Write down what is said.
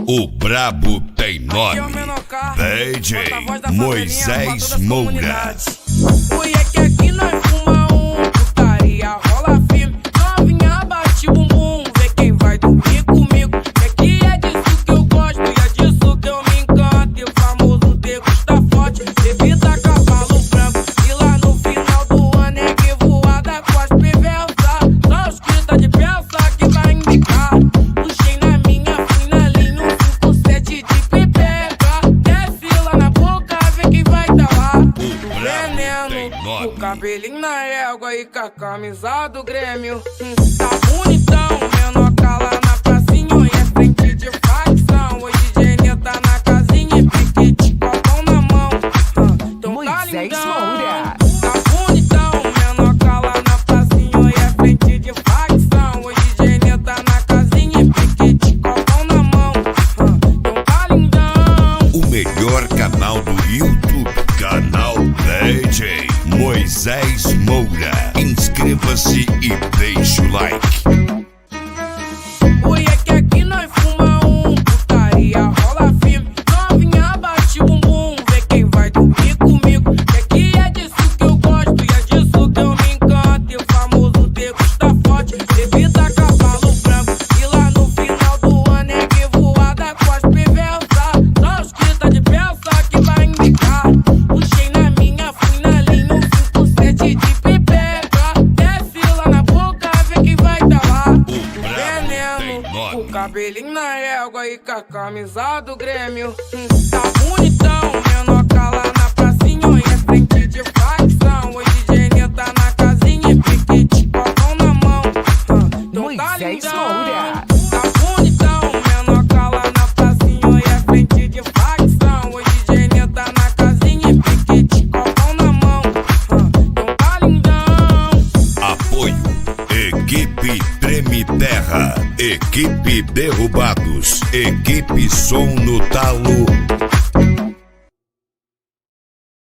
O brabo tem nome, DJ Moisés Moura. Oi, é que aqui nós fuma putaria, rola firme. Novinha bate bumbum, vê quem vai dormir comigo. É que é disso que eu gosto e é disso que eu me encanto. E o famoso degusta forte, bebida cavalo branco. E lá no final do ano é que voada com as perversas. Só os que tá de peça que vai indicar. Puxei na minha, fui na linha, 5-7 de pepeca. Desce lá na boca, vê quem vai tá lá. O cabelinho na égua e com a camisa do Grêmio. Tá bonitão, menor cala na pracinha e é frente de facção. Hoje Gênia tá na casinha e piquete, copão na mão. Então Moisés tá Moura. Tá bonitão, menor cala na pracinha e é frente de facção. Hoje Gênia tá na casinha e piquete, copão na mão. Então tá lindão. O melhor canal do YouTube, canal DJ Moisés Moura. Inscreva-se e deixe o like. Oi, é que aqui nós fuma putaria, rola firme. Novinha bate bumbum, vê quem vai dormir comigo. É que é disso que eu gosto e é disso que eu me encanto. E o famoso degusta forte, bebida cavalo branco. E lá no final do ano é que voada com as perversas. Só os que tá de peça que vai indicar. Puxei na minha, fui na linha, 5-7 de pepeca. Desce lá na boca, vê quem vai tá lá. O cabelinho na égua e com a camisa do Grêmio. Tá bonitão, menor cala na pracinha e é frente de facção. Hoje Gênia tá na casinha e piquete, copão na mão. Então tá Moisés lindão. Moura. Tá bonitão, menor cala na pracinha e é frente de facção. Hoje Gênia tá na casinha e piquete, copão na mão. Então tá lindão. Apoio: Equipe Treme Terra, Equipe Derrubados, Equipe Som no Talo.